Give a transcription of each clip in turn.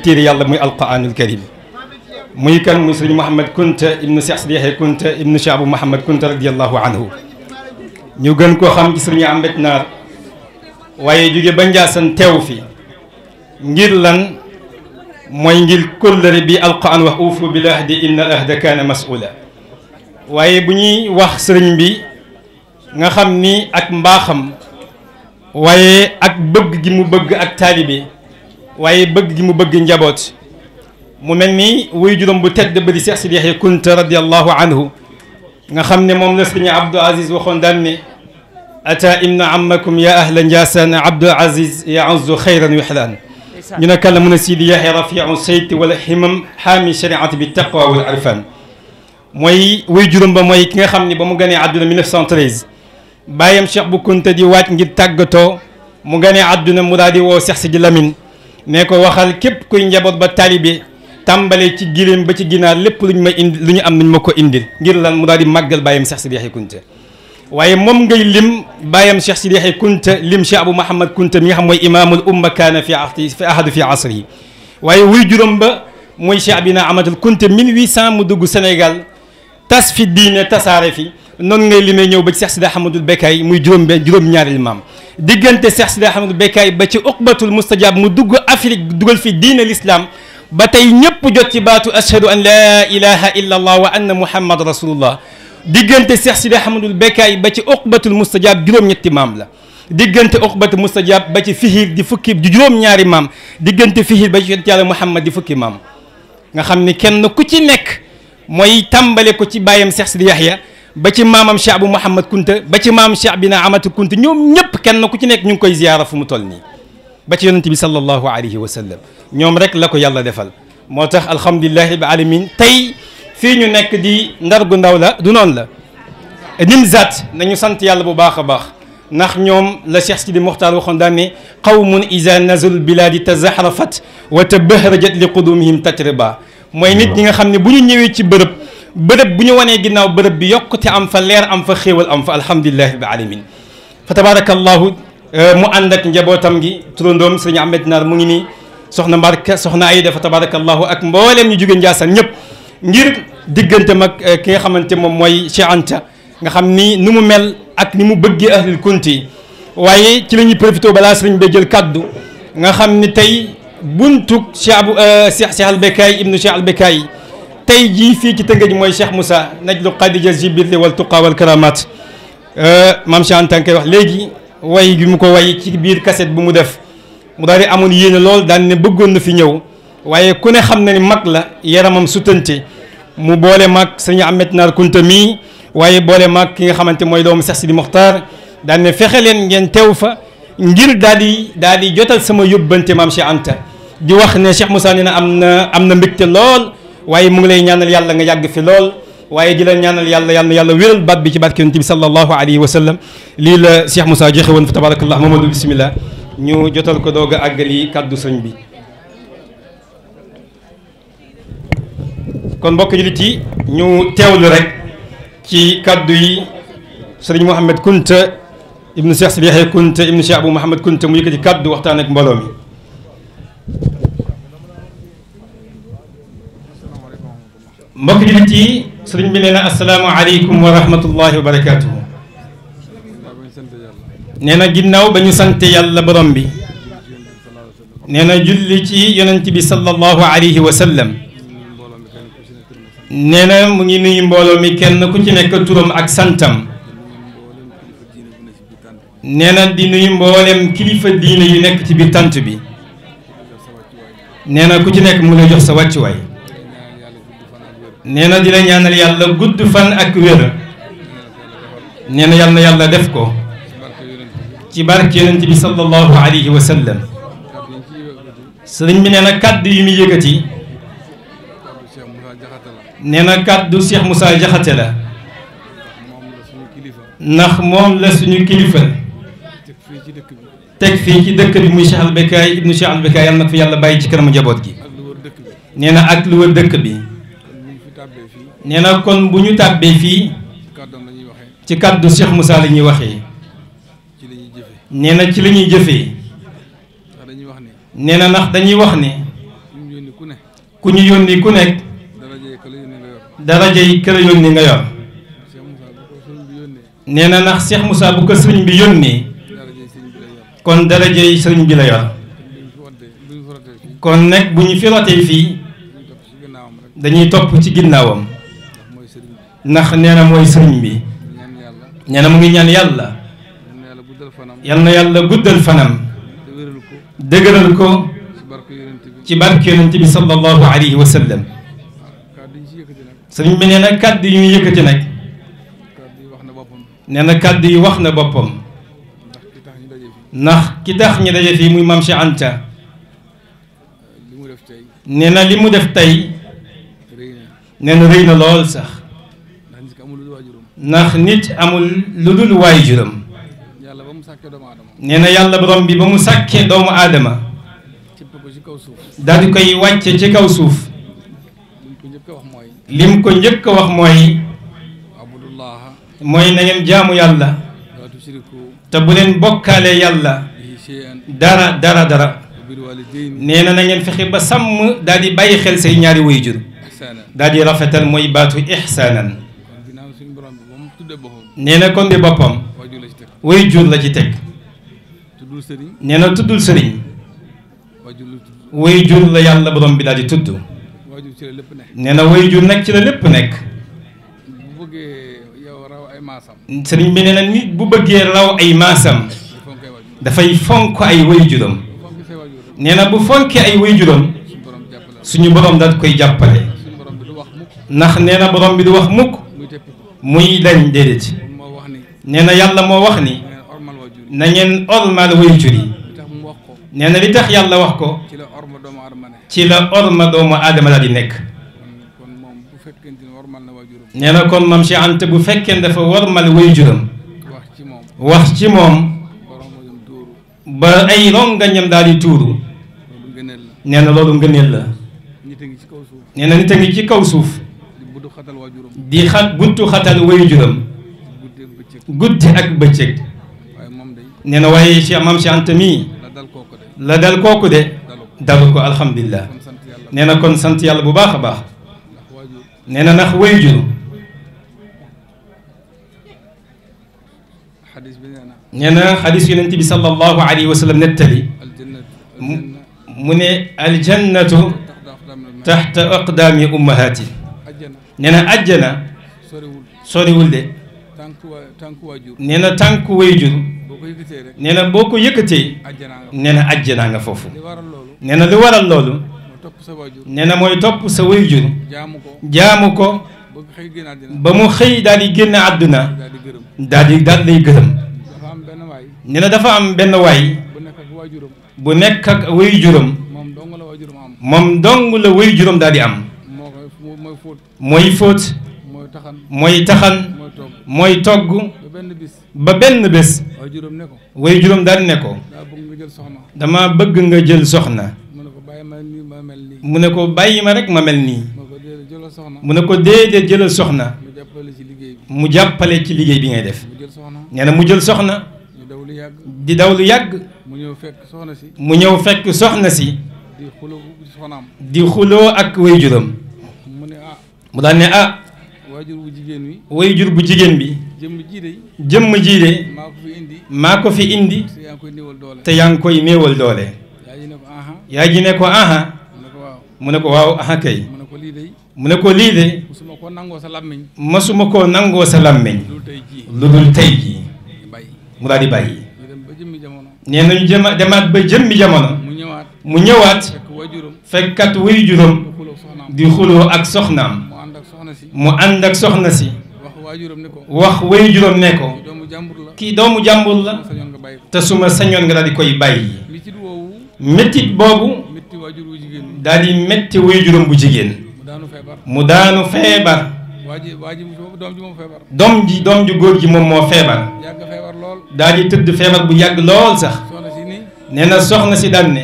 téere yàlla muy alquranul karim muy kan muy sëriñ Mouhamed Kunta ibnu Cheikh Sidi Yaxya Kunta ibnu Cheikh Abou Mouhamed Kunta radiallahu anhu ñu gën koo xam ci sëriñ Ahmed Naar waaye jóge ba Njaasan teew fi ngir lan mooy ngir kóllëre bi alquran wax uufu bil ahdi inna al ahda kaana mas'uula waaye bu ñuy wax sëriñ bi nga xam ni ak mbaaxam waaye ak bëgg gi mu bëgg ak taalibe waaye bëgg gi mu bëgg njaboot mu mel ni wuy juróom bu tedd ba di Cheikh Sidi Yaxya Kunta radiallahu anhu nga xam ne moom la sëriñ Abdou Aziz waxoon daan ne ata inna ammakum ya ahla Njaasaan Abdou Aziz yaazzu xayran yuxlaan ñu ne kan la mun a Sidi Yaxya rafiu sayti wala himam xaami shariati bi taqwa wal arfan mooy wuy juróom ba mooy ki nga xam ni ba mu ganee àdduna 1913 bàyyam Cheikh bu Kunta di waaj ngir tàggatoo mu ganee àdduna mu daal di woo Cheikh Sidi Lamine ne ko waxal képp kuy njaboot ba taalibe tàmbale ci giléem ba ci ginaar lépp lu ñu ma indi lu ñu am nañ ma ko indil ngir lan mu daal di màggal bàyyam Cheikh Sidi Yaxya Kunta waaye moom ngay lim bàyyam Cheikh Sidi Yaxya Kunta lim Cheikh Abou Mouhamed Kunta mi nga xam mooy imaamul umma kaana fi ahadu fi asri waaye wuy juróom ba mooy Cheikh Abina Amatul Kunta 1800 mu dugg Sénégal tas fi diine tasaare fi noonu ngay limee ñëw ba ci Cheikh Sidi Ahmadul Bekkaay muy juróom-ñaari maam diggante Cheikh Sidi Ahmadul Bekkaay ba ci uqbatul mustajab mu dugg Afrique dugal fi diine l'islam ba tey ñëpp jot ci baatu ashhadu an la ilaha illa allah wa anna muhammad rasulullah diggante Cheikh Sidi Ahmadul Bekkaay ba ci uqbatul mustajab juróom-ñetti maam la diggante uqbatul mustajab ba ci fihir di fukki di juróom-ñaari maam diggante fihir ba ci yonent yàlla muhammad di fukki maam nga xam ni kenn ku ci nekk mooy tàmbale ko ci bàyyam Cheikh Sidi Yaxya ba ci maamam Cheikh Abou Mouhamed Kunta ba ci maam Cheikh Bina Amatul Kunta ñoom ñëpp kenn ku ci nekk ñu ngi koy ziyaara fu mu toll nii ba ci yonent bi sallallahu alayhi wa sallam ñoom rek la ko yàlla defal moo tax alhamdulillahi rabbil alamin tey fii ñu nekk di ndar gu ndaw la du noonu la Nimzaat nañu sant yàlla bu baax a baax ndax ñoom la Cheikh Sidi Muxtaar waxoon daan ne qawmun iza nazalul biladi tazahrafat wa tabahrajat li qudumihim tatriba mooy nit ñi nga xam ne bu ñu ñëwee ci bërëb bu ñu wanee ginnaaw bërëb bi yokkute am fa leer am fa xéewal am fa alhamdulillahi rabbil alamin fa tabarakallahu mu ànd ak njabootam gi turandoom sëriñ Ahmed Naar mu ngi nii soxna Mbarka soxna Ayda fa tabarakallahu ak mbooleem ñu jóge Njaasaan ñëpp ngir diggante mag ki nga xamante moom mooy Cheikh Anta nga xam ni nu mu mel ak ni mu bëggee ahlul kunti waaye ci la ñuy profité balaa sëriñ ba jël kaddu nga xam ni tey buntu Cheikh al Bekkaay ibnu Cheikh al Bekkaay tey jii fii ci Tëngéej mooy Cheikh Moussa najlu Xadija Jibril wal tuqa wal karamat maam Cheikh Anta koy wax léegi way gi mu ko way ci biir cassette bu mu def mu daal di amoon yéene lool daan ne bëggoon na fi ñëw waaye ku ne xam na ni mag la yaramam sutante mu boole mag sëñ Ahmed Naar Kunta mii waaye boole mag ki nga xamante mooy doomu Cheikh Sidi Mokhtar daan ne fexe leen ngeen teew fa ngir daal di jotal sama yóbbante maam Cheikh Anta di wax ne Cheikh Moussa nee na am na mbégte lool waaye mu ngi lay ñaanal yàlla nga yàgg fi lool waaye di la ñaanal yàlla wéral baat bi ci barke Yonent bi sallallahu alayhi wa sallam lii la Cheikh Moussa joxe woon fa tabarakallah Mamadou bismillah ñu jotal ko doog a àggali kàddu sëñ bi kon mbokk jullit yi ñu teewlu rek ci kàddu yi sëriñ Mouhamed Kunta ibnu Cheikh Sidi Yaxya Kunta ibnu Cheikh Abou Mouhamed Kunta mu yëkkati kàddu waxtaan ak mbooloo mi mbokk jullit yi sëriñ bi nee na asalaamu aleykum wa rahmatullahi wa barakatuhu nee na ginnaaw ba ñu sante yàlla borom bi nee na julli ci yonent bi sallallahu alayhi wa sallam nee na mu ngi nuyu mbooloo mi kenn ku ci nekk turam ak santam nee na di nuyu mboolem kilifa diine yu nekk ci biir tant bi nee na ku ci nekk mu lay jox sa wàccuwaay nee na di la ñaanal yàlla gudd fan ak wér nee na yàlla na yàlla def ko ci barke yonent bi sallallahu alayhi wa sallam sëriñ bi nee na kàddu yi muy yëkkati nee na kàddu Cheikh Moussa Jaxate la ndax moom la suñu kilifa teg fii ci dëkk bi muy Cheikh al Bekkaay ibnu Cheikh al Bekkaay yàlla na fi yàlla bàyyi ci kanamu njaboot gi nee na ak lu wër dëkk bi nee na kon bu ñu tàbbee fii ci kàddu Cheikh Moussa la ñuy waxee nee na ci la ñuy jëfee nee na ndax dañuy wax ne ku ñu yónni ku nekk darajey kër yónni nga yor nee na ndax Cheikh Moussa bu ko sëriñ bi yónnee kon darajey sëriñ bi la yor kon nag bu ñu fi rotee fii dañuy topp ci ginnaawam ndax nee na mooy sëriñ bi nee na mu ngi ñaan yàlla yal na yàlla guddal fanam dëgëral ko ci barke yonent bi sallallahu alayhi wa sallam sëriñ bi nee na kàddu yu ñu yëkkati nag nee na kàddu yi wax na boppam ndax ki tax ñu daje fii muy maam Cheikh Anta nee na li mu def tey nee na rëy na lool sax ndax nit amul lu dul waajuram nee na yàlla borom bi ba mu sàkkee doomu aadama daal di koy wàcce ci kaw suuf lim ko njëkk a wax mooy na ngeen jaamu yàlla te bu leen bokkaalee yàlla dara nee na ngeen fexe ba sàmm daal di bàyyi xel say ñaari waajur daal di rafetal mooy baatu ihsaanan nee na kon di boppam waajur la ci teg nee na tuddul sëriñ waajur la yàlla borom bi daal di tudd nee na waajur nag ci la lépp nekk sëriñ bi nee na nit bu bëggee raw ay maasam dafay fonk ay waajuram nee na bu fonkee ay waajuram suñu borom daal koy jàppale ndax nee na borom bi du wax mukk muy dañ déedéet nee na yàlla moo wax ni na ngeen ormal waajur yi nee na li tax yàlla wax ko ci la orma doomu aadama daal di nekk nee na kon maam Cheikh Anta bu fekkee dafa wormal waajuram wax ci moom ba ay rongañam daal di tuuru nee na loolu ngëneel la nee na nit a ngi ci kaw suuf di buntu xatal waajuram guddi ak bëccëg nee na waaye Cheikh maam Cheikh Anta mii la dal kooku de dalu ko alhamdulilah nee na kon sant yàlla bu baax a baax nee na ndax waajur nee na xadis yonent bi sallallahu alayhi wa sallam nettali mu ne aljannatu taxta aqdaami ummahaati nee na ajjana soriwul de nee na tànku waajur nee na boo ko yëkkatee nee na ajjana nga foofu nee na lu waral loolu nee na mooy topp sa waajur jaamu ko ba mu xëy daal di génn àdduna daal lay gërëm nee na dafa am benn waay bu nekk ak waajuram moom dong la waajuram daal di am mooy fóot mooy taxan mooy togg ba benn bés waajuram daal ne ko dama bëgg nga jël soxna mu ne ko bàyyi ma rek ma mel nii mu ne ko déedéet jëlal soxna mu jàppale ci liggéey bi ngay def nee na mu jël soxna di daw lu yàgg mu ñëw fekk soxna si di xuloo ak waajuram mu daan ne waajur bu jigéen bi jëmm jii de maa ko fi indi te yaa ngi koy néewal doole yaay ji ne ko aha mu ne ko waaw aha kay mu ne ko lii de masuma koo nangoo sa làmmiñ lu dul tey jii mu daal di bàyyi nee nañu demaat ba jëmmi jamono mu ñëwaat fekkat waajuram di xuloo ak soxnaam mu ànd ak soxna si wax waajuram ne ko kii doomu jàmbur la te suma sañoon nga daal di koy bàyyi méttit boobu daal di métti waajuram bu jigéen mu daanu feebar doom ju góor ji moom moo feebar daal di tëdd feebar bu yàgg lool sax nee na soxna si daan ne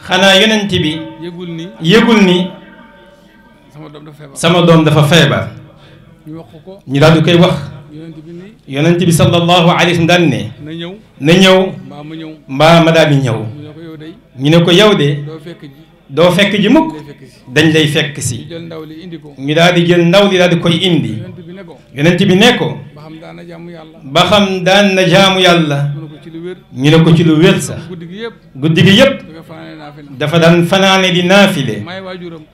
xanaa yonent bi yëgul ni sama doom dafa feebar ñu daal di koy wax yonent bi sallallahu alayhi wa sallam daan ne na ñëw mbaa ma daal di ñëw ñu ne ko yow de doo fekk ji mukk dañ lay fekk si ñu daal di jël ndaw li daal di koy indi yonent bi ne ko ba xam daan na jaamu yàlla ñu ne ko ci lu wér sax guddi gi yëpp dafa daan fanaane di naafile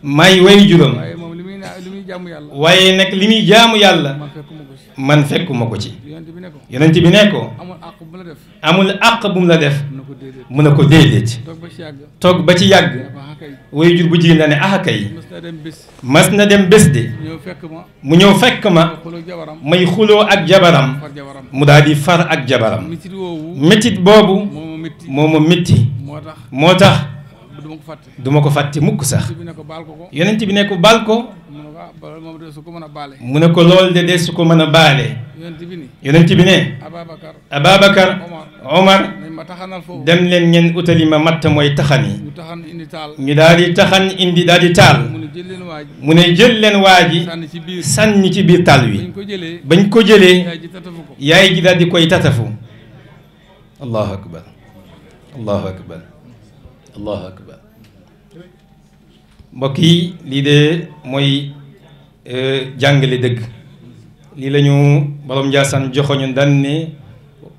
may way juram waaye nag li muy jaamu yàlla man fekkuma ko ci yonent bi ne ko amul àq bu mu la def mu ne ko déedéet toog ba ci yàgg way jur bu jigéen la ne ah kay mas na dem bés de mu ñëw fekk ma may xuloo ak jabaram mu daal di far ak jabaram métit boobu moo ma métti moo tax duma ko fàtte mukk sax yonent bi ne ko baal ko mu ne ko lool de des su ko mën a baale yonent bi ne Ababacar Omar dem leen ngeen utali ma matt mooy taxan yi ñu daal di taxan indi daal di taal mu ne jël leen waa ji sànni ci biir taal wi bañ ko jëlee yaay ji daal di koy tatafu allahu akbar allahu akbar allahu akbar mbokk yi lii de mooy jàngale dëgg lii la ñu borom Ndiassane joxoñu daan ne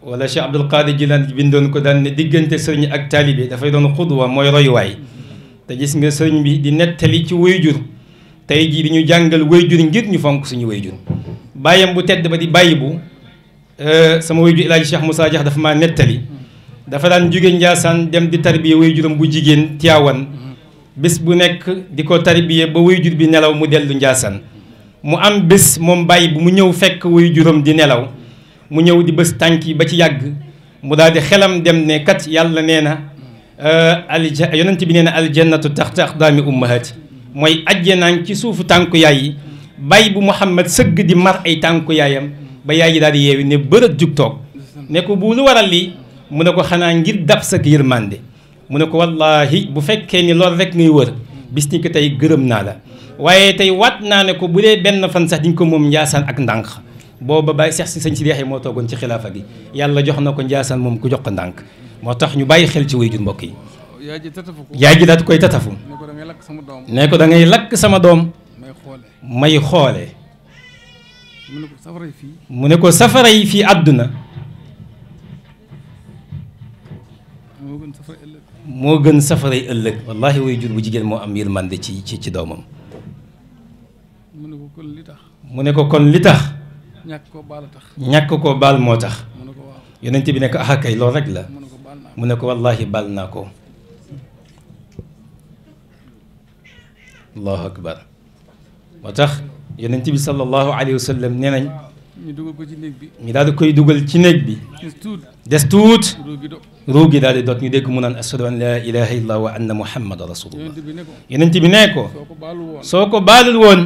wala Cheikh Abdul Qadir Jilani bindoon ko daan ne diggante sëriñ ak taalibe dafay doon xudwa mooy royuwaay te gis nga sëriñ bi di nettali ci wayjur tey jii di ñu jàngal wayjur ngir ñu fonk suñu wayjur bàyyam bu tedd ba di bàyyi bu sama wayjur El Hadj Cheikh Moussa Diakh dafa maa nettali dafa daan jóge Ndiassane dem di tarbiye wayjuram bu jigéen Tiwaawan bés bu nekk di ko tarbiye ba wayjur bi nelaw mu dellu Ndiassane mu am bés moom bàyyi bu mu ñëw fekk wayjuram di nelaw mu ñëw di bés tànk yi ba ci yàgg mu daal di xelam dem ne kat yàlla nee na yonent bi nee na aljannatu taxta aqdaami ummahati mooy ajjanaan ci suufu tànku yaay yi bàyyi bu Muhammad sëgg di mar ay tànku yaayam ba yaay yi daal di yeewi ne bërët jug toog ne ko bu lu waral lii mu ne ko xanaa ngir dab sak yërmande mu ne ko wallahi bu fekkee ni loolu rek ngay wër bis ni ko tey gërëm naa la waaye tey waat naa ne ko bu dee benn fan sax di nga ko moom Ndiassane ak ndànk booba bàyyi seex si sëñ si deexee moo toogoon ci xilaafa gi yàlla jox na ko Ndiassane moom ku jox ko ndànk moo tax ñu bàyyi xel ci wayjur mbokk yi yaay ji daat koy tatafu ne ko da ngay lakk sama doom may xoole mu ne ko safara yi fii àdduna moo gën safara yi ëllëg wallahi wayjur bu jigéen moo am yërmande ci doomam mu ne ko kon li tax ñàkk koo baal moo tax yonent bi ne ko ah kay loolu rek la mu ne ko wallahi baal naa ko allahu akbar moo tax yonent bi sallallahu alayhi wa sallam nee nañ ñu dugal ko ci néeg bi ñu daal di koy dugal ci néeg bi des tuut ruu gi daal di doot ñu dégg mu naan ashadu an laa ilaha illallah wa anna muhammad rasulullah yonent bi ne ko soo ko baalul woon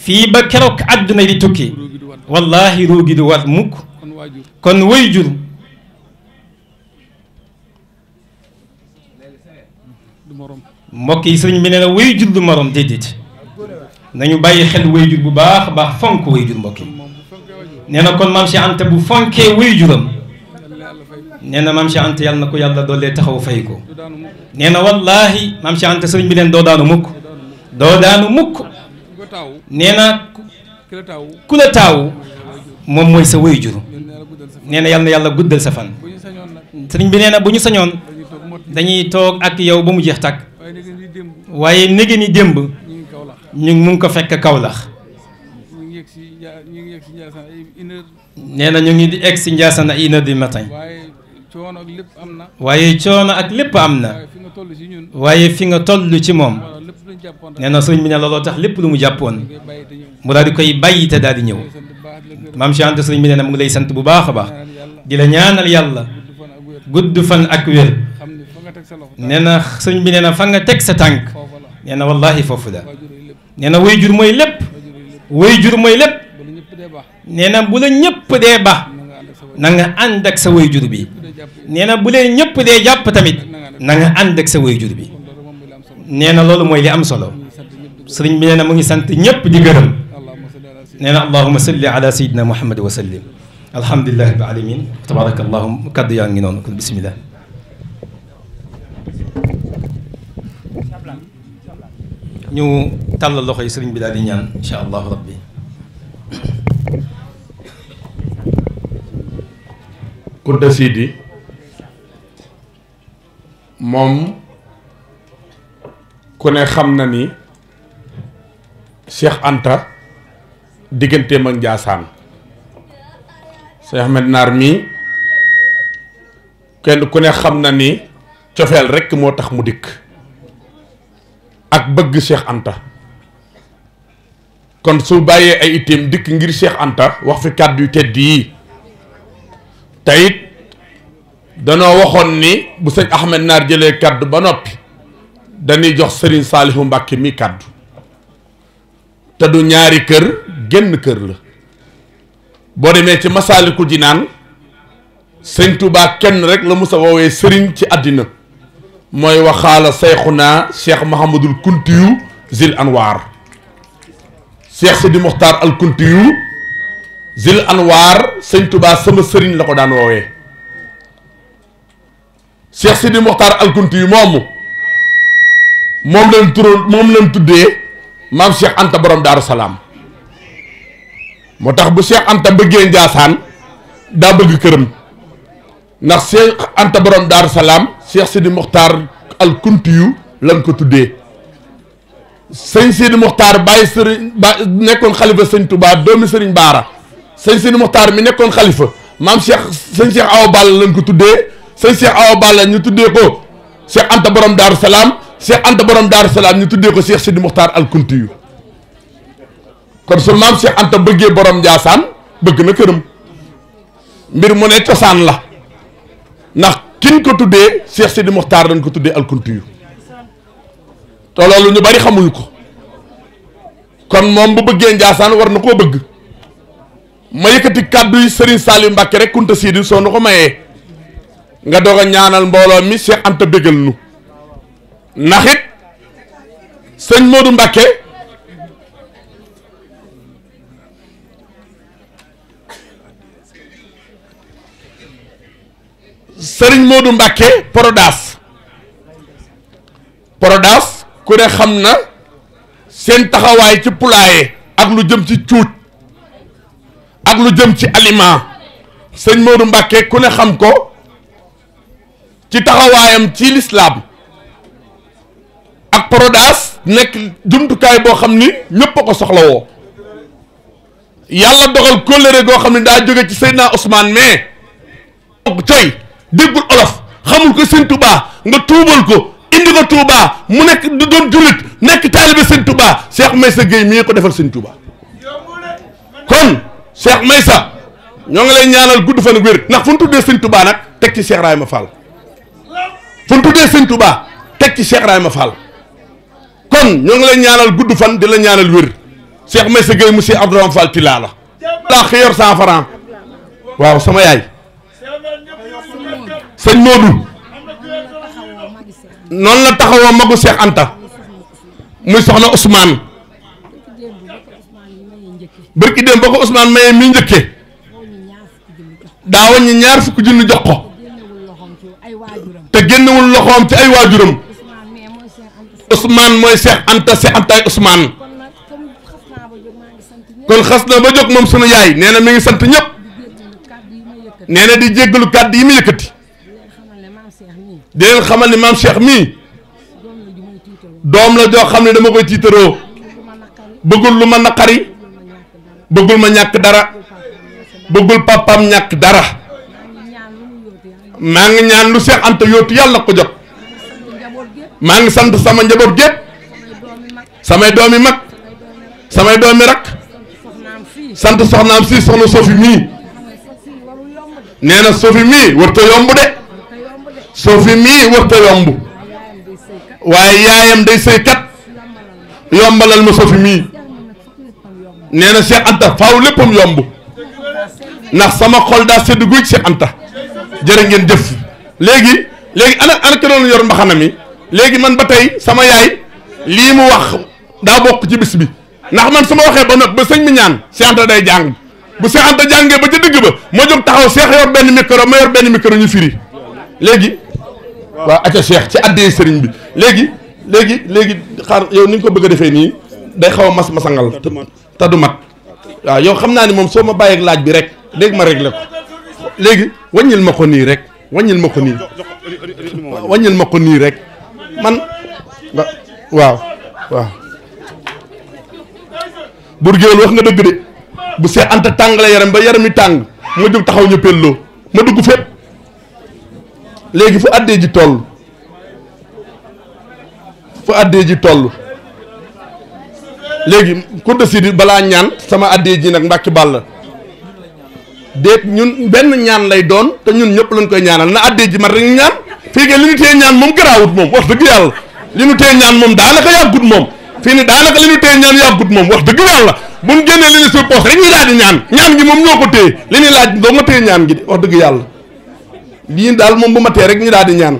fii ba keroog àdduna di tukki wallahi ruu gi du war mukk kon wayjur mbokk yi sëriñ bi nee na wayjur du morom déedéet nañu bàyyi xel wayjur bu baax a baax fonk wayjur mbokk yi nee na kon maam Cheikh Anta bu fonkee wayjuram nee na maam Cheikh Anta yàlla na ko yàlla doolee taxaw fay ko nee na wallahi maam Cheikh Anta sëriñ bi neen doo daanu mukk doo daanu mukk nee na ku la taawu moom mooy sa wayjur nee na yàlla na yàlla guddal sa fan sëriñ bi nee na bu ñu sañoon dañuy toog ak yow ba mu jeex tàkk waaye néegé ni démb ñu mu ngi ko fekk Kaolack nee na ñu ngi di egg si Ndiassane à 1h du matin waaye coono ak lépp am na waaye fi nga toll ci moom nee na sëriñ bi ne looloo tax lépp lu mu jàppoon mu daal di koy bàyyi te daal di ñëw maam Cheikh Anta sëriñ bi nee na mu ngi lay sant bu baax a baax di la ñaanal yàlla gudd fan ak wér nee na sëriñ bi nee na fa nga teg sa tànk nee na wallahi foofu la nee na wayjur mooy lépp wayjur mooy lépp nee na bu la ñëpp dee ba na nga ànd ak sa wayjur bi nee na bu leen ñëpp dee jàpp tamit na nga ànd ak sa wayjur bi nee na loolu mooy li am solo sëriñ bi nee na mu ngi sant ñëpp di gërëm nee na allahuma salli ala sayidina muhammad wa sallim alhamdulillahi rabbil alamin tabaraka allahum kaddu yaa ngi noonu kon bismillah ñu tàllal loxo yi sëriñ bi daal di ñaan incha allahu rabbi. Kunta Sidi moom ku ne xam na ni Cheikh Anta digganteem ak Njaasaan Cheikh Ahmed Naar mii kenn ku ne xam na ni cofeel rekk moo tax mu dikk ak bëgg Cheikh Anta kon su bàyyee ay itteem dikk ngir Cheikh Anta wax fi kàddu yu tedd yi teyit danoo waxoon ni bu sëñ Ahmed Naar jëlee kàddu ba noppi dañuy jox Serigne Saalihu Mbàkke mi kàddu te du ñaari kër génn kër la boo demee ci Masaalikul Jinaan sëñ Tuubaa kenn rek la musa woowee sëriñ ci àddina mooy waxaala sayxunaa Cheikh Mahamadul Kuntiyu Zil Anwaar Cheikh Sidi Mokhtar al Kuntiyu Zil Anwaar sëñ Tuubaa sama sëriñ la ko daan woowee Cheikh Sidi Mokhtar al Kuntiyu moomu moom lañ tuddee maam Cheikh Anta borom Daaru Salaam moo tax bu Cheikh Anta bëggee Njaasaan daa bëgg këram ndax Cheikh Anta borom Daaru Salaam Cheikh Sidi Mokhtar al Kuntiyu lañ ko tuddee sëñ Sidi Mokhtar bàyyi sëriñ ba nekkoon xalifa sëñ Touba doomi sëriñ Baara sëñ Sidi Mokhtar mi nekkoon xalifa maam Cheikh sëñ Cheikh Awa Balla lañ ko tuddee sëñ Cheikh Awa Balla ñu tuddee ko Cheikh Anta borom Daaru Salaam Cheikh Anta borom Daaru Salaam ñu tuddee ko Cheikh Sidi Mokhtar al Kuntiyu kon su maam Cheikh Anta bëggee borom Njaasaan bëgg na këram mbir mu ne cosaan la ndax kin ko tuddee Cheikh Sidi Mokhtar lañ ko tuddee al Kuntiyu te loolu ñu bari xamuñu ko kon moom bu bëggee Njaasaan war na koo bëgg ma yëkkati kàddu yi Serigne Saliou Mbacke rek Kunta Sidi soo nu ko mayee nga doog a ñaanal mbooloo mi Cheikh Anta bégal nu ndax it sëñ Modou Mbacke Serigne Modou Mbacke Prodaas ku ne xam na seen taxawaay ci poulailler ak lu jëm ci cuuj ak lu jëm ci aliment sëñ Modou Mbacke ku ne xam ko ci taxawaayam ci lislaam ak Prodaas nekk jumtukaay boo xam ni ñëpp a ko soxlawoo yàlla dogal kóllëre goo xam ne daa jóge ci Seydina Ousmane mais coy déggul olof xamul ko sëñ Touba nga tuubal ko indi ko Touba mu nekk du doon jullit nekk taalibe sëñ Touba Cheikh Maysa Gueye mii ko defal sëñ Touba kon Cheikh Maysa ñoo ngi lay ñaanal gudd fan ak wér ndax fu ñu tuddee sëñ Touba nag teg ci Cheikh Rahima Fall fu ñu tuddee sëñ Touba teg ci Cheikh Rahima Fall kon ñoo ngi lay ñaanal gudd fan di la ñaanal wér Cheikh Maysa Gueye monsieur Abdourahmane Fall Tilla la laa xëy yor 100 francs waaw sama yaay sëñ Modou noonu la taxawoo magu Cheikh Anta muy soxna Ousmane bërki dem ba ko Ousmane mayee mi njëkke daa waññi ñaar fukki junni jox ko te génnewul loxoom ci ay waajuram Ousmane mooy Cheikh Anta Cheikh Anta ay Ousmane kon xas na ba jóg moom sunu yaay nee na mi ngi sant ñëpp nee na di jéggalu kàddu yi mu yëkkati di leen xamal ni maam Cheikh mii doom la joo xam ne dama koy tiitaroo bëggul lu ma naqari bëggul ma ñàkk dara bëggul papaam ñàkk dara maa ngi ñaan lu Cheikh Anta yóotu yàlla ko jot maa ngi sant sama njaboot gépp samay doomi mag samay doomi rak sant soxnaam si soxna Sofi mii nee na Sofi mii warta yomb de Sofi mii warta yomb waaye yaayam day sëykat yombalal ma Sofi mii nee na Cheikh Anta faaw léppam yomb ndax sama xol daa sedd guy Cheikh Anta jërë ngeen jëf léegi ana ka doon yor mbaxana mi léegi man ba tey sama yaay lii mu wax daa bokk ci bis bi ndax man su ma waxee ba nag ba sëñ mi ñaan Cheikh Anta day jàng bu Cheikh Anta jàngee ba ca digg ba moo jóg taxaw Cheikh yor benn micro ma yor benn micro ñu firi léegi waaw acca Cheikh ci addee sëriñ bi léegi léegi xaar yow ni nga ko bëgg a defee nii day xaw a masangal te du mat waaw yow xam naa ni moom soo ma bàyyeeg laaj bi rek léegi ma réglé ko léegi wàññil ma ko nii rek wàññil ma ko nii wàññil ma ko nii rek man waaw Bour Gueweul wax nga dëgg de bu Seex Anta tàngale yaram ba yaram yi tàng ma jóg taxaw ñu pelloo ma dugg fépp léegi fu àddee ji toll léegi ku décide balaa ñaan sama àddee ji nag Mbàkke Bàlla déet ñun benn ñaan lay doon te ñun ñëpp lañ koy ñaanal na àddee ji mat rek ñu ñaan fii ke li ñu tee ñaan moom garaawut moom wax dëgg yàlla li ñu tee ñaan moom daanaka yàggut moom fii ni daanaka li ñu tee ñaan yàggut moom wax dëgg yàlla bu ñu génnee li ñu suñu poos rek ñu daal di ñaan gi moom ñoo ko téye li ñuy laaj doo nga téye ñaan gi de wax dëgg yàlla lii daal moom bu ma tee rek ñu daal di ñaan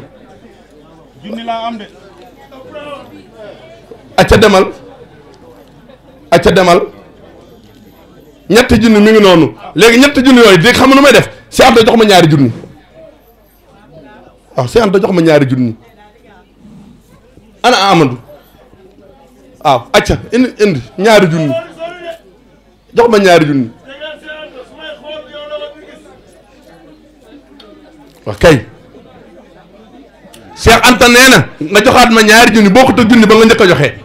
acca demal ñetti junni mi ngi noonu léegi ñetti junni yooyu di xam nu may def si Anta jox ma ñaari junni waaw si Anta jox ma ñaari junni ana Amadou waaw acca indi ñaari junni jox ma ñaari junni waaw kay Cheikh Anta nee na nga joxaat ma ñaari junni boo ko te junni ba nga njëkk a joxe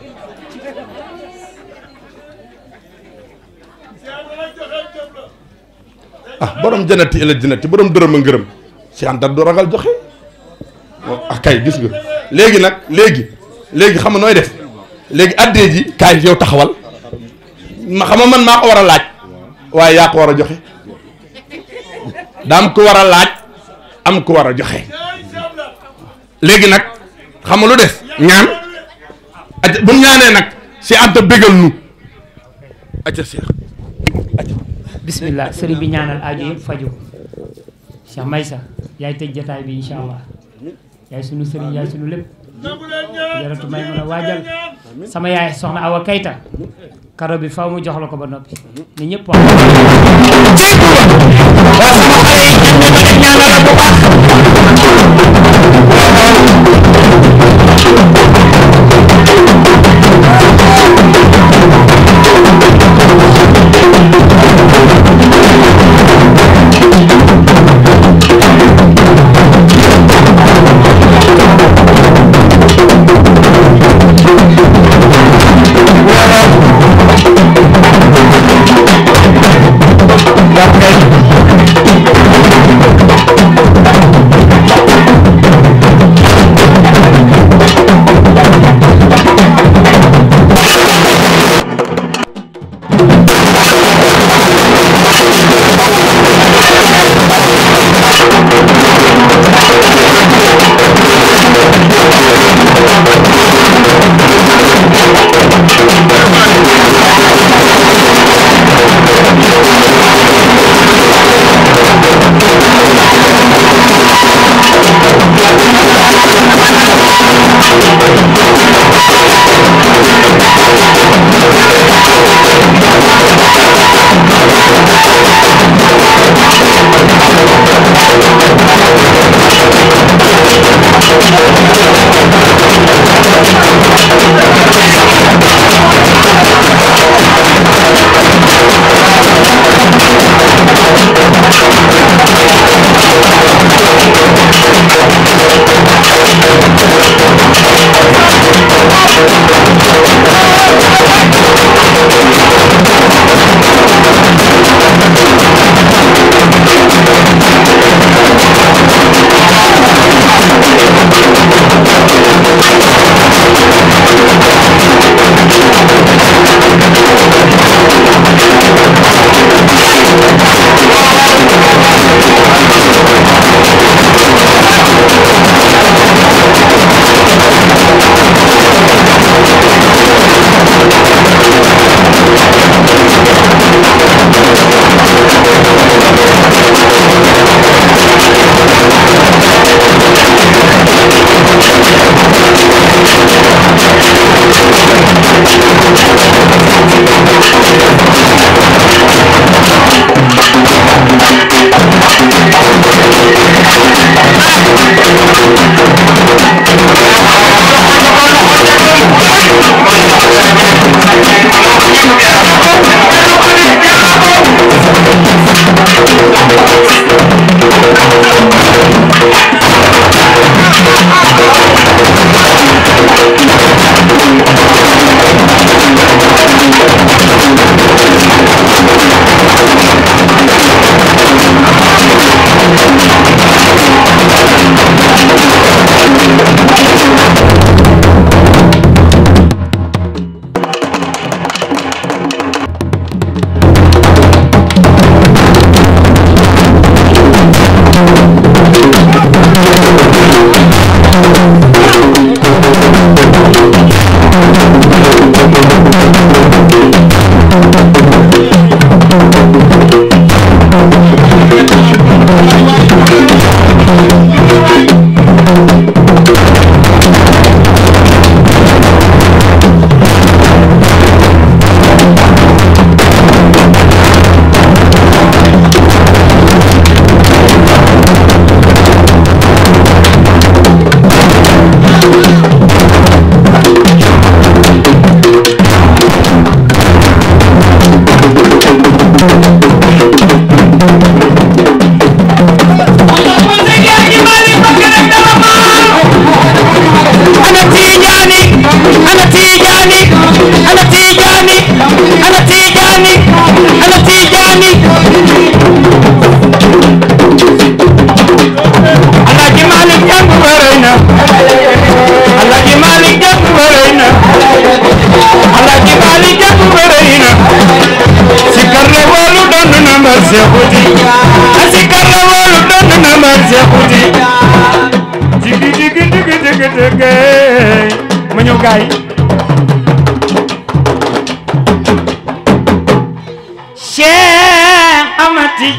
borom janati ila janati borom dërëm a ngërëm Cheikh Anta du ragal joxe kay gis nga léegi nag léegi xam nga nooy def léegi addee ji kaay yow taxawal ma xam nga man maa ko war a laaj waaye yaa ko war a joxe daam ko war a laaj am ko war a joxe léegi nag xam nga lu des ñaan bu ñaanee nag Cheikh Anta bégal nu acca Cheikh bismillah sëriñ bi ñaanal aajo yëpp faju Cheikh Maysa yaay tëj jataay bi insha allah yaay sunu sëriñ yaay sunu lépp jaratu may mën a waajal sama yaay soxna Awa Kayta karo bi faw mu jox la ko ba noppi ni ñëpp wax ñaanal bu baax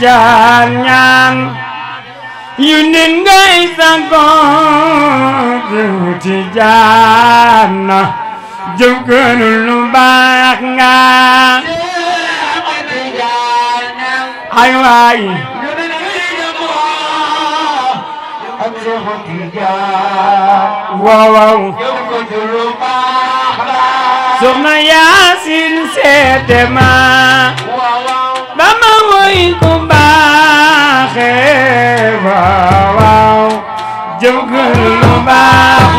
Jangan yunin ngay sangkong ci jana jëgën lu baax nga ay waay waaw waaw soxna Yaasin seede ma Bama woy ku baaxe waaw waaw jëgën lu baax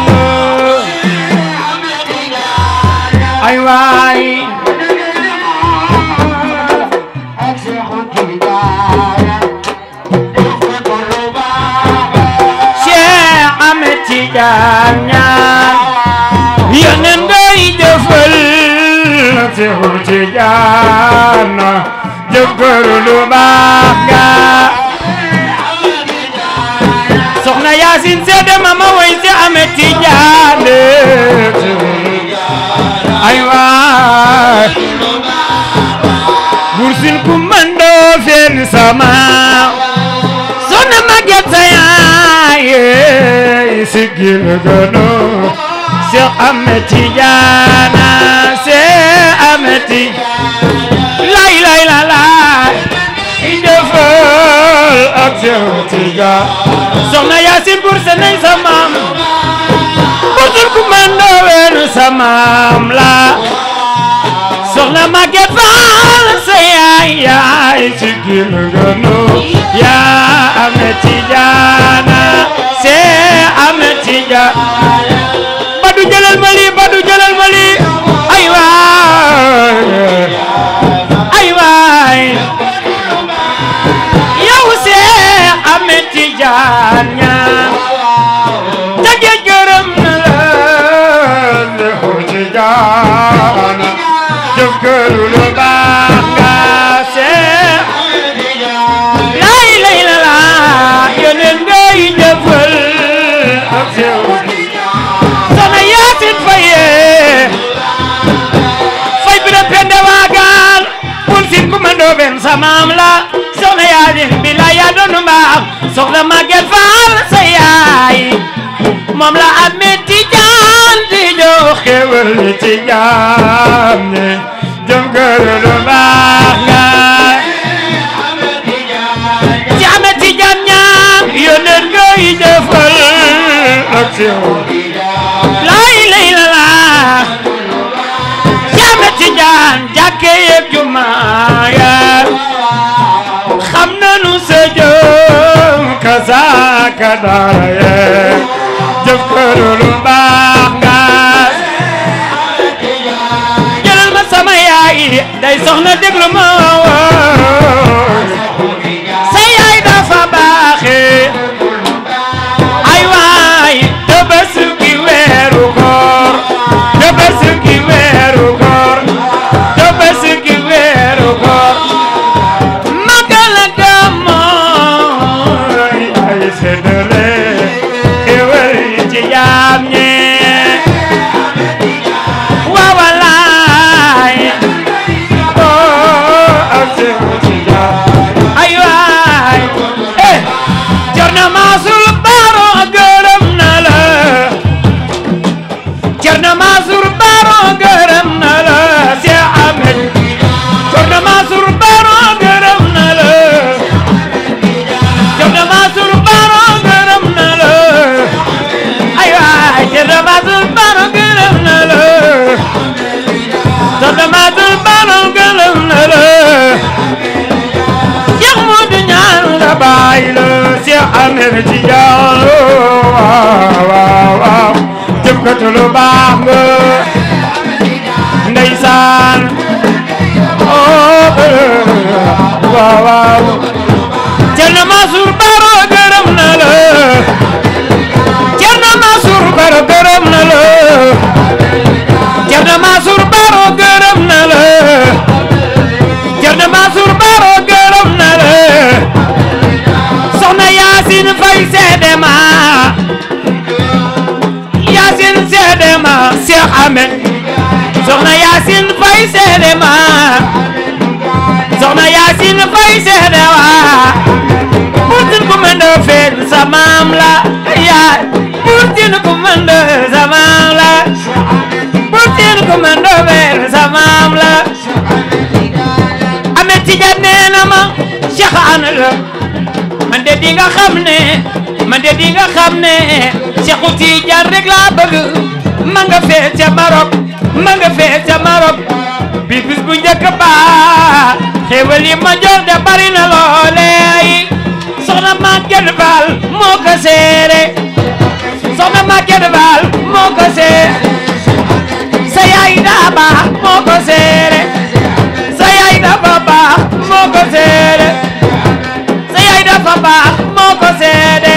ay waay Cheikh Ahmed Tidiane yónneen ngay jëfal Cheikh Tidiane jëkkër lu baax nga soxna Yaasin seede mama woy si Ahmed Tidiane ay waay bursin ku mando fen sama soxna Maguette sa yaay sigil gëno Cheikh Ahmed Tidiane Cheikh Ahmed Tidiane lay lay la la defal ak Cheikh Tidiane soxna Yaasin pour sa nay sa maam bursin ku mando fen sa maam la soxna Maguette Fall sa yaay sigil gëno yaa Ahmed Tidiane Cheikh Ahmed Tidiane Badu jëlal ma lii Badu jëlal ma lii ay waay yow Cheikh Ahmed Tidiane jage gërëm na la Cheikh Tidiane jëkkër lu baax nga Cheikh lay lay la la yónneen ngay jëfal ak Cheikh soxna Yaasin Faye fay bi na pende waagaan bul sin ku ma ndooben sa maam la soxna Yaasin bi la yaa doonu mbaax soxna Maguette Fall sa yaay moom la Ahmed Tidiane di jox xewal Tidiane jëkkër lu baax nga ci Ahmed Tidiane ñaan yónneen ngay jëfal ak lay lay la la ci Ahmed Tidiane jàkke yëg jumaa ya xam nanu sa jëm kasaaka dara ye jëkkër lu baax nga jëlal ma sama yaay day soxna déglu ma sa yaay dafa baaxe ay waay Tabaski weeru koor Tabaski weeru koor Tabaski weeru koor magal Gàmmu ay seddale xewal ci jaam ñi waaw wallaay Ahmed Tidiane waaw waaw jëf ko lu baax nga ndeysaan waaw waaw Cerno Mansour Baro gërëm na la Cerno Mansour Baro gërëm na la Cerno Mansour Baro gërëm na la Cerno Mansour Baro gërëm na la Soxna Yacine Faye seede ma Yacine seede ma Cheikh Ahmed Soxna Yacine Faye seede ma Soxna Yacine Faye seede wa Buurtin ku mën a feeñ sa maam la yaay Buurtin ku mën a sa maam la Buurtin ku mën a feeñ sa maam la Ahmed Tidiane nee na ma Cheikh Ana la man de di nga xam ne Cheikhu Tidiane rek laa bëgg ma nga fee ca Maroc bi bis bu njëkk ba xéewal yi ma jox de bari na loole soxna Maguette Fall moo ko seere soxna Maguette Fall moo ko seere sa yaay daa baax moo ko seere sa yaay dafa baax moo ko seere sa yaay dafa baax moo ko seede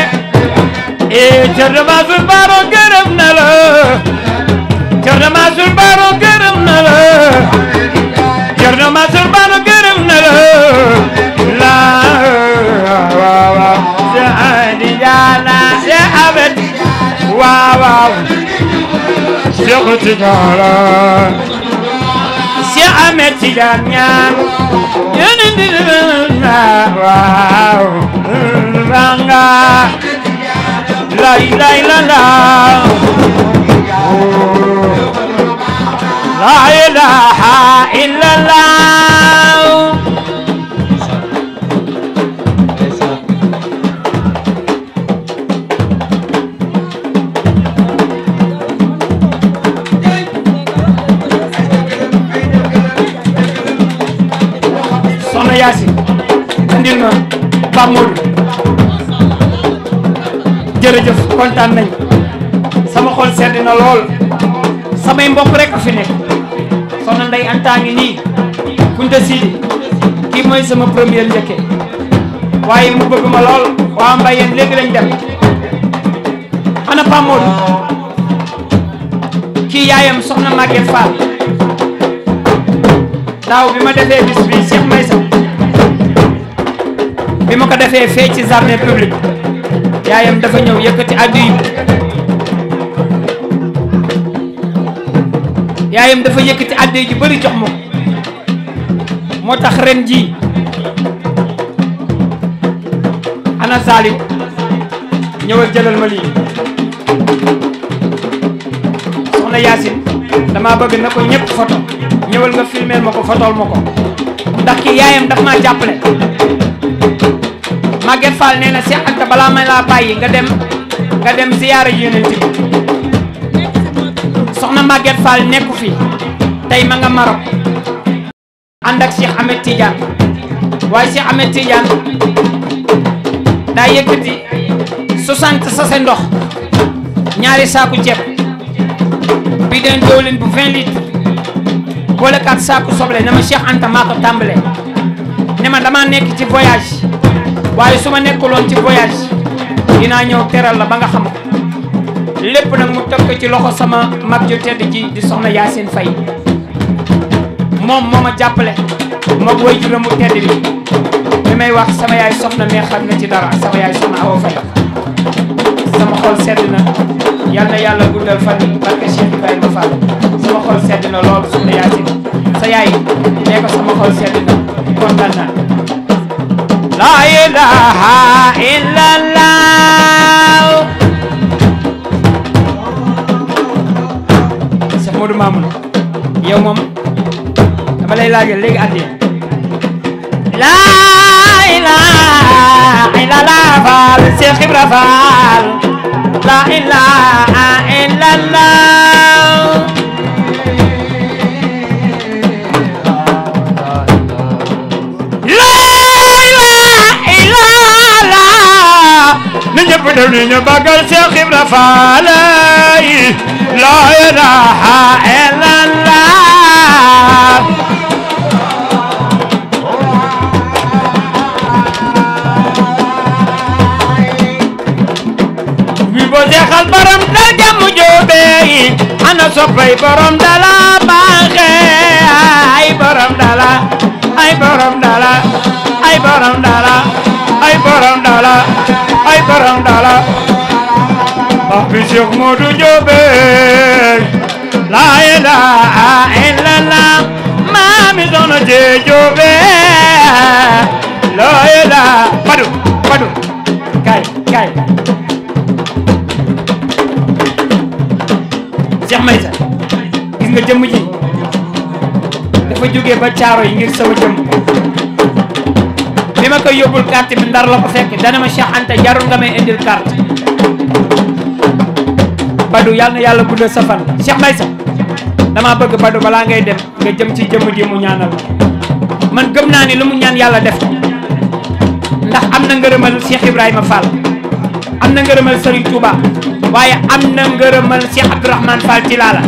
Cerno Mansour Baro gërëm na la Cerno Mansour Baro gërëm na la Cerno Mansour Baro gërëm na la la waaw waaw Cheikh Tidiane Cheikh Ahmed waaw waaw Cheikh Tidiane Cheikh Ahmed Tidiane ñaan waaw banga la ilaha illallah la ilaha illallah Soxna Yacine andil ma Pape Modou jërëjëf kontaan nañ sama xol sedd na lool samay mbokk rek fi nekk soxna Ndeye Anta ngi nii Kunta Sidi kii mooy sama première njëkke waaye mu bëgg ma lool waa Mbayeen léegi lañ dem ana Pape Modou kii yaayam soxna Maguette Fall daaw bi ma defee bis bi Cheikh Maysa bi ma ko defee fee ci jardin public yaayam dafa ñëw yëkkati addu yi yaayam dafa yëkkati addu yi ju bëri jox ma moo tax ren ji ana Salim ñëwal jëlal ma lii soxna Yacine dama bëgg na ko ñëpp photo ñëwal nga filmeel ma ko photool ma ko ndax kii yaayam daf maa jàppale Maguette Fall nee na Cheikh Anta balaa may laa bàyyi nga dem ziyaara Yonent bi soxna Maguette Fall nekku fi tey ma nga Maroc ànd ak Cheikh Ahmed Tidiane waaye Cheikh Ahmed Tidiane daa yëkkati 60 sachet ndox ñaari saaku ceeb bi den diwlin bu 20 litres boole 4 saaku soble ne ma Cheikh Anta maa ko tàmbalee ne ma dama nekk ci voyage waaye su ma nekkuloon ci voyage dinaa ñëw teral la ba nga xam lépp nag mu teg ko ci loxo sama mag ju tedd ji di soxna Yacine Faye moom moo ma jàppale moog way juróom mu tedd bi li may wax sama yaay soxna mais xam na ci dara sama yaay soxna Awa Faye sama xol sedd na yal na yàlla guddal fan yi barke Cheikh Ibrahima Fall sama xol sedd na lool soxna Yacine sa yaay nee ko sama xol sedd na kontaan naa la ilaha illallah Cheikh Modou Mamoun yow moom dama lay laajal léegi addiya la ilaha illallah Fall Cheikh Ibra Fall la ilaha illallah def ni ñu bëggal Cheikh Ibra Fall la ilaha illallah wi bo jeexal borom dal jàmm joobe ana soppay borom dala baaxe ay borom dala ay borom dala ay borom dala ay borom dala ay borom dala Papi Cheikh Modou Joobe la ilaha illallah mami sono je Joobe la ilaha padu padu kay kay Cheikh Maysa gis nga jëmm ji dafa jógee ba caaro yi ngir sama jëmm bi ma koy yóbbul carte bi Ndar la ko fekk dana ma Cheikh Anta jarul nga may indil carte Badou yàlla na yàlla guddal sa fan Cheikh Maysa dama bëgg Badou balaa ngay dem nga jëm ci jëmm ji mu ñaanal man gëm naa ni lu mu ñaan yàlla def ndax am na ngërëmal Cheikh Ibrahima Fall am na ngërëmal Serigne Touba waaye am na ngërëmal Cheikh Abdourahmane Fall ci laala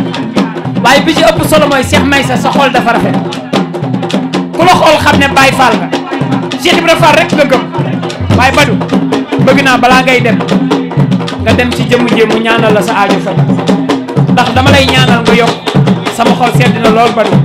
waaye bi ci ëpp solo mooy Cheikh Maysa sa xol dafa rafet ku la xool xam ne Baye Fall nga Cheikh Ibrahima Fall rek nga gëm waaye Badou bëgg naa balaa ngay dem nga dem ci jëmm ji mu ñaanal la sa aajo faj ndax dama lay ñaanal nga yokk sama xol sedd na lool Badou